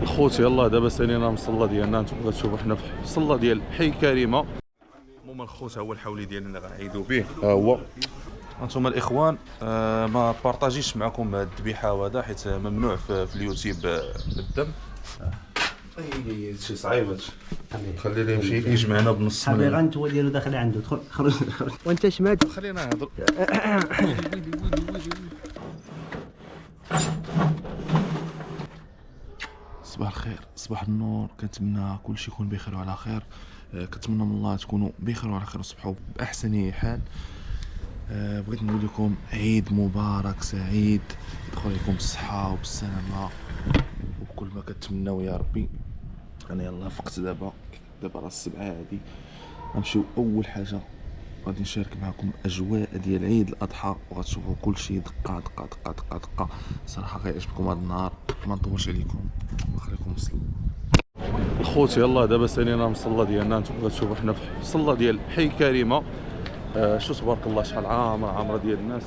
خوتي يلاه دابا سالينا من الصله ديالنا. نتوما كتشوفوا حنا في الصله ديال حي كريمه. المهم الخوت ها هو الحولي ديالنا اللي غنعيدوا به. ها هو هانتوما الاخوان. ما بارطاجيش معكم هاد الذبيحه هذا حيت ممنوع في اليوتيوب الدم. اي شي صعيب هادشي. خلي ليه يمشي يجمعنا بنص حبيبي انت هو ديالو داخل عنده. دخل خرج وانت شماد. خلينا نهضر. صباح الخير، صباح النور. كنتمنى كلشي يكون بخير وعلى خير. كنتمنى من الله تكونوا بخير وعلى خير وتصبحوا باحسن حال. بغيت نقول لكم عيد مبارك سعيد، يدخل عليكم بالصحه وبالسلامه وبكل ما كتمناو يا ربي. انا يلاه فقت دابا راه السبعه هادي. غنمشيو اول حاجه غادي نشارك معكم الاجواء ديال عيد الاضحى، وغتشوفوا كلشي دقه دقه دقه دقه دقه. صراحه غيعجبكم هذا النهار. ما نطولش عليكم ونخليكم وصلوا. خوتي يلاه دابا سالينا من الصله ديالنا. نتوما كتشوفوا حنا في الصله ديال حي كريمه. شو تبارك الله شحال عامره ديال الناس.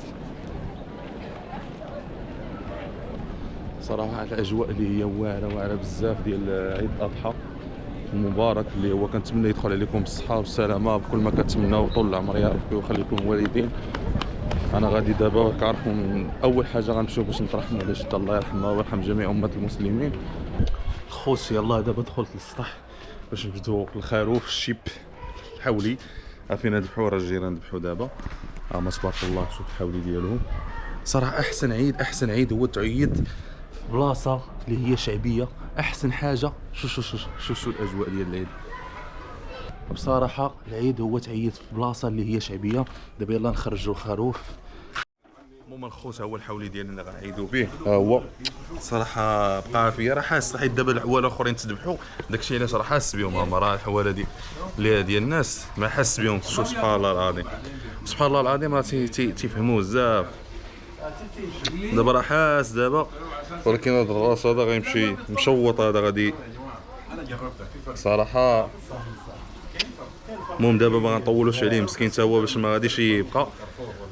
صراحه الاجواء اللي هي واعره بزاف ديال عيد الاضحى المبارك اللي هو كنتمنى يدخل عليكم بالصحه والسلامه بكل ما كتمناو طول العمر يا ربي ويخليكم الوالدين. انا غادي دابا كعرفوا من اول حاجه غنمشيو باش نترحموا على جده الله يرحمها ويرحم جميع امه المسلمين. خوتي يلاه دابا دخلت للسطح باش نبدو الخروف الشيب الحولي. عارفين نذبحوا راه جينا نذبحوا دابا. ما تبارك الله شوف الحولي ديالهم. صراحه احسن عيد هو تعيد بلاصه اللي هي شعبيه. احسن حاجه شو الاجواء ديال العيد. بصراحه العيد هو تعيد في بلاصه اللي هي شعبيه. دابا يلا نخرجوا الخروف. المهم الخوت ها هو الحولي ديالنا اللي غنعيدوا به. ها هو صراحه بقى فيا راه حاس حيت دابا الحوال الاخرين تذبحوا داكشي علاش راه حاس بهم. هما راه الحواله ديال الناس ما حاس بهم. شو سبحان الله العظيم، سبحان الله العظيم. راه تيفهموا بزاف. دابا راه حاس دابا، ولكن هذا الراس هذا غيمشي مشوط. هذا غادي صراحه. المهم دابا ما غنطولوش عليه مسكين حتى هو باش ما غاديش يبقى.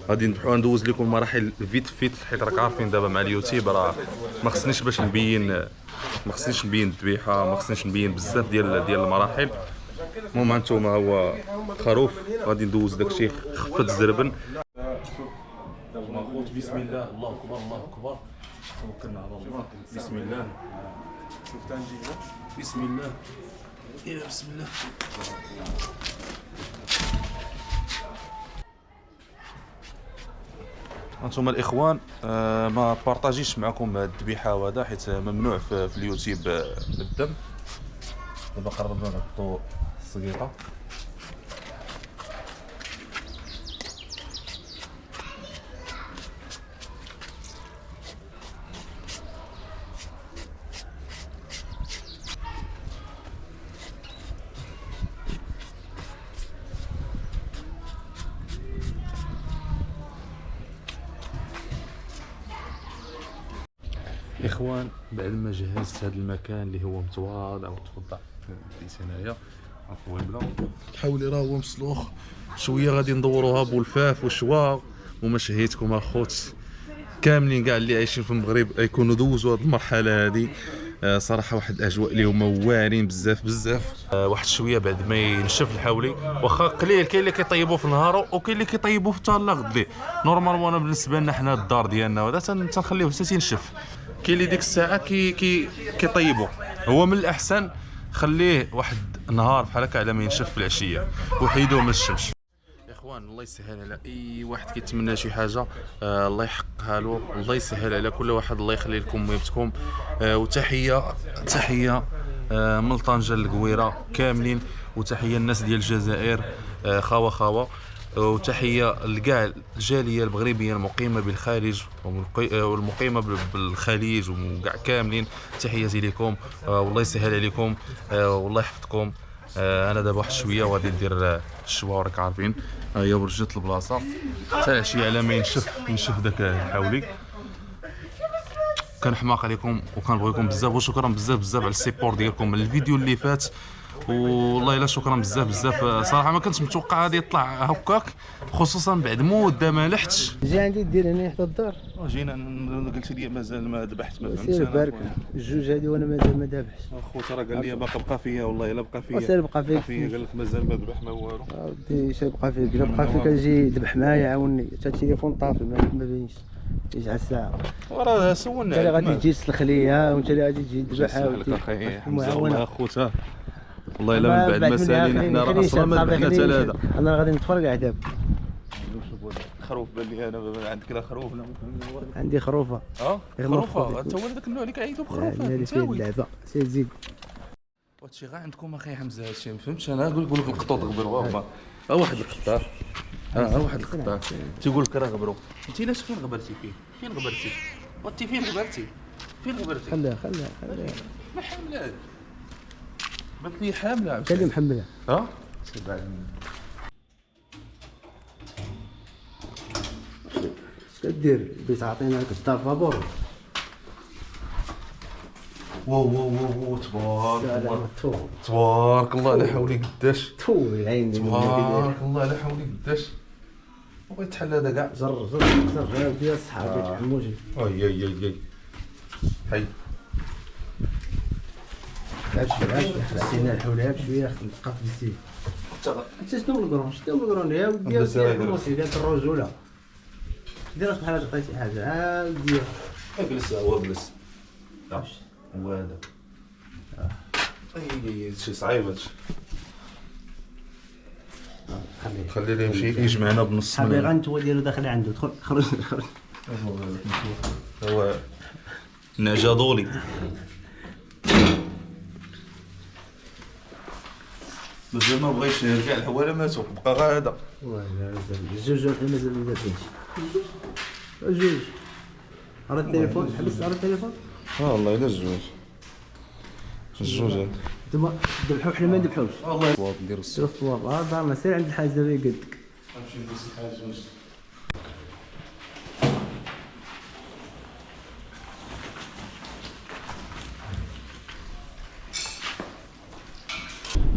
غادي نذبحو. ندوز لكم المراحل فيت حيت راك عارفين دابا مع اليوتيوب راه ما خصنيش باش نبين الذبيحه، ما خصنيش نبين بزاف ديال المراحل. المهم هانتوما هو خروف غادي ندوز داكشي خفت الزربن. خوت بسم الله، الله اكبر الله اكبر. توكلنا على الله. بسم الله. شفت نجيبو. بسم الله يا بسم الله. هانتوما الاخوان. ما بارطاجيش معكم هاد الذبيحه هذا حيت ممنوع في اليوتيوب الدم. دابا قربنا نحطوا السقيطه. اخوان بعد ما جهزت هذا المكان اللي هو متواضع وتوضع في هنايا عفوا بلا الحولي راه هو مسلوخ شويه. غادي ندوروها بالفاف والشواغ وما شهيتكم اخوت كاملين كاع اللي عايشين في المغرب يكونوا دوزوا هذه المرحله هذه. صراحه واحد الاجواء اللي هما واعرين بزاف. واحد شويه بعد ما ينشف الحولي واخا قليل. كاين اللي كيطيبوه في نهارو وكاين اللي كيطيبوه حتى لغد ليه. نورمالمون انا بالنسبه لنا حنا الدار ديالنا وهذا تنخليوه حتى تينشف. كاين اللي ديك الساعه كيطيبوه. هو من الاحسن خليه واحد النهار بحال هكا على ما ينشف في العشيه وحيدوه من الشمس. يا اخوان الله يسهل على اي واحد كيتمنى شي حاجه. الله يحققها له. الله يسهل على كل واحد. الله يخلي لكم ويبتكم. وتحيه من طنجه للقويره كاملين. وتحيه الناس ديال الجزائر خاوه. وتحيه لكاع الجاليه المغربيه المقيمه بالخارج والمقيمه بالخليج وكاع كاملين. تحياتي لكم. والله يسهل عليكم والله يحفظكم. انا دابا واحد شويه وغادي ندير الشوا راك عارفين. هي ورجت البلاصه حتى العشيه على ما ينشف داك الحولي. كنحماق عليكم وكنبغيكم بزاف وشكرا بزاف على السيبور ديالكم من الفيديو اللي فات. والله الا شكرا بزاف بزاف صراحه ما كنتش متوقع غادي يطلع هكاك، خصوصا بعد مده ما لحتش. جي عندي دير هنا حتى الدار. جينا قلت لي مازال ما ذبحت، ما فهمتش سير انا بارك الجوج هادي وانا مازال ما ذابحش. خويا راه قال لي بقى فيا، والله الا بقى فيا. سير بقى فيك، قال لك مازال ما ذبح ما والو. ودي شي بقى فيك، الا بقى فيك اجي ذبح معايا عاوني، حتى التليفون طافي ما بينش يجي الساعه. وراه سولنا انت اللي غادي تجي تسلخ ليا وانت اللي غادي تجي تذبح لك اخي حمزه. والله خوتها والله الا من بعد ما سالينا حنا راه اصلا ما ذبحنا حتى لا هذا. انا غادي نتفرقع دابا. خروف بان لي انا عندك لا خروف لا عندي خروفه. خروفه انت هو هذاك النوع اللي كيعيطوا بخروفه. اللي فيه اللعبه سير زيد. هادشي غا عندكم اخي حمزه، هادشي ما فهمتش انا. نقول لك القطوط غبروا، ها واحد القطار، ها واحد القطار تيقول لك راه غبروا. انت علاش فين غبرتي فيه؟ فين غبرتي؟ وانت فين غبرتي؟ فين غبرتي؟ خليها ما حامله بنت لي حامله. انت اللي محملها. ها اش كدير؟ بتعطينا الدار فابور. واو تبارك الله تبارك الله لا حولي قداش العين تبارك الله لا حولي قداش. بغيت تحل هذا كاع. زر ديال الصحاب حموجي. اي حي عرفتينا الحولها بشويه نبقى في الزيت. انت شنو القرون يا ودي ديال الرجوله. دير بحال هكا عطيتي حاجه ها ودي اجلس هو جلس. هو هذا اي شي صعيب هادشي. خلي ليه يمشي يجمعنا بنص. حبي غنتو ديالو داخل عنده دخل خرج. هو نجاضولي. مازال ما بغيش كاع الحواله ماتوا، بقى غير هذا. الجوج مازال ما دابينش. الجوج على التليفون، حبس على التليفون. والله الا الجوج انتما ذبحوا حنا ما ذبحوش. والله نديرو الصوت. شوف والله دارنا سير عند الحاج دابا يقدك. نمشي ندوز الحاج واش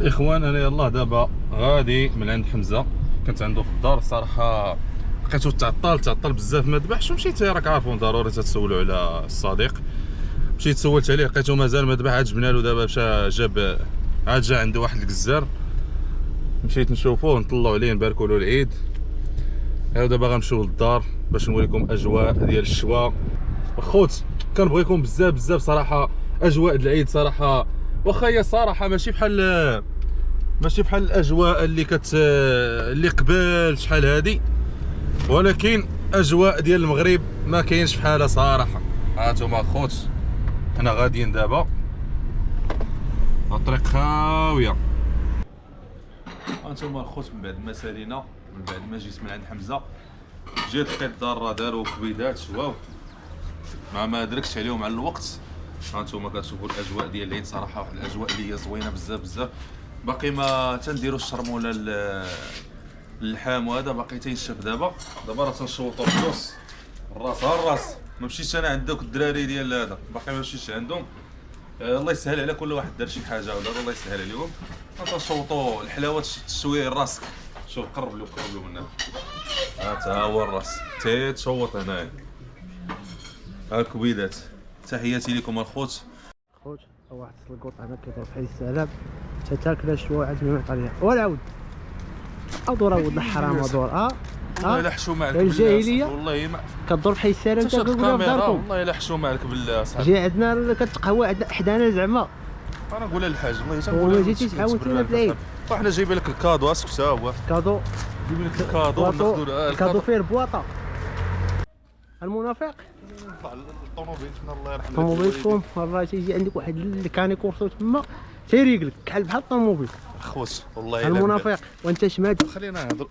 الاخوان. انا يلاه دابا غادي من عند حمزه، كنت عنده في الدار صراحه لقيتو تعطل بزاف ما ذبحش، ومشيت راك عارفون ضروري تتسولوا على الصديق. مشيت سولت عليه لقيتو مازال ما ذبح، عاد جبنا له دابا مشى جاب عاد جا عنده واحد الجزار، مشيت نشوفوه نطلعوا عليه نباركوا له العيد. دابا غنمشيو للدار باش نوريكم اجواء ديال الشوا. اخوت كنبغيكم بزاف صراحه. اجواء العيد صراحه واخا هي صراحه ماشي بحال الاجواء اللي قبل شحال هادي، ولكن اجواء ديال المغرب ما كاينش بحالها صراحه. هانتوما اخوت حنا غاديين دابا، الطريق خاويه. هانتوما الخوت من بعد ما سالينا، من بعد ما جيت من عند حمزه، جيت لقيت الدار راه داروا كبيدات شواو ما دركتش عليهم على الوقت. هانتوما كتشوفوا الاجواء ديال العيد صراحه، واحد الاجواء اللي هي زوينه بزاف. باقي ما تنديروا الشرموله اللحام وهذا باقي تينشف. دابا راه تنشوطوا الفلوس الراس الراس. ما مشيتش انا عند دوك الدراري ديال هذا، باقي ما مشيتش عندهم. الله يسهل على كل واحد دار شي حاجه ولا الله يسهل عليهم. تنشوطوا الحلاوه تسوي راسك. شوف قرب له منها، ها هو الراس تيتشوط هنايا. ها الكبيدات. تحياتي لكم الخوت. خوت واحد القوط هنا كيضرب بحال السلام، تاكل الشوا عاد ما عليها ولا عاود ادور ولد الحرام ادور. والله الا حشومه عليك الجاهليه والله ما كضرب بحال السلام تاكل في داركم. والله الا حشومه عليك بالله صاحبي. جي عندنا كتقهوى حدانا زعما. انا نقولها للحاج والله تنقول له جيتي تحاولتينا في العيد. وحنا جايبين لك الكادو. اسكت ها هو كادو، جايبين لك الكادو. الكادو فيه البواطه. المنافق الطوموبيل الله يرحمه. طوموبيلكم والله تيجي عندك واحد اللي كان يكورسو تما تيريقلك كحل بحال الطوموبيل. خوت والله المنافق وانت شماد. خلينا نهضر.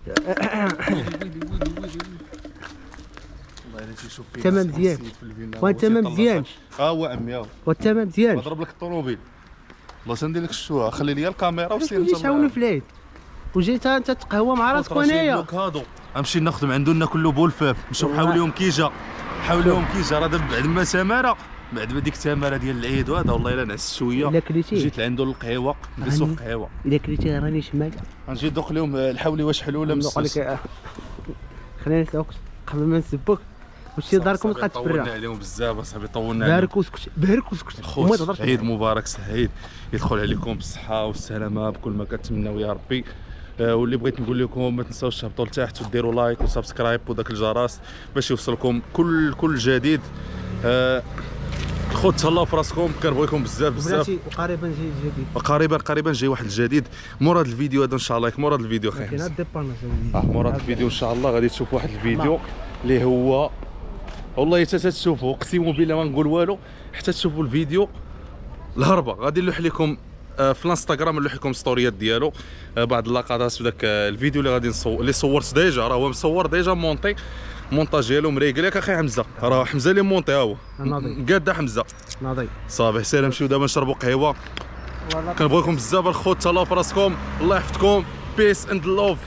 والله الا تيشوف فيك تمام مزيان وانت مزيان. هو عمي وانت مزيان. نضرب لك الطوموبيل والله سندير لك الشوا. خلي لي الكاميرا وسير انت. تعاونوا في العيد وجيت انت تقهوى مع راسك وانايا. غنمشي ناخذ من عنده ناكل له بولفاف. نشوف حاوليهم كيجا راه دابا بعد ما سماره بعد ما ديك التماره ديال العيد وهذا والله الا نعس شويه. الا كليتي جيت لعندو القهوه نجلسو في القهوه. الا كليتي راني شمال غنجي ندوق لهم الحولي واش حلوله ندوق مسوس. لك. خلينا نسوق قبل ما نسبك واش داركم تبقى طولنا تبرع. عليهم بزاف اصاحبي، طولنا عليهم. بارك وسكت بارك وسكت وما تهضرش. عيد مبارك سعيد، يدخل عليكم بالصحه والسلامه بكل ما كتمناو يا ربي. واللي بغيت نقول لكم ما تنساوش تهبطوا لتحت وديروا لايك وسبسكرايب وداك الجرس باش يوصلكم كل جديد. خذ تهلاو في راسكم، كنبغيكم بزاف بزاف. وقريبا جاي جديد. قريبا جاي واحد الجديد مورا هذا الفيديو هذا ان شاء الله. مورا هذا الفيديو كاين خايف ديباناج مورا هذا الفيديو ان شاء الله غادي تشوفوا واحد الفيديو اللي هو والله حتى تشوفوا، اقسم بالله ما نقول والو حتى تشوفوا الفيديو. الهربه غادي نلوح لكم في الانستغرام، نلوح لكم ستوريات ديالو بعض اللقطات في ذاك الفيديو اللي غادي نصور، اللي صورت ديجا، راه هو مصور ديجا مونتاج ديالو مريقل ياك اخي حمزه، راه حمزه اللي مونطي ها هو قاده حمزه ناضي صافي. سير نمشيو دابا نشربوا قهوه. كنبغيكم بزاف الخوت، تهلاو في راسكم، الله يحفظكم، بيس اند لوف.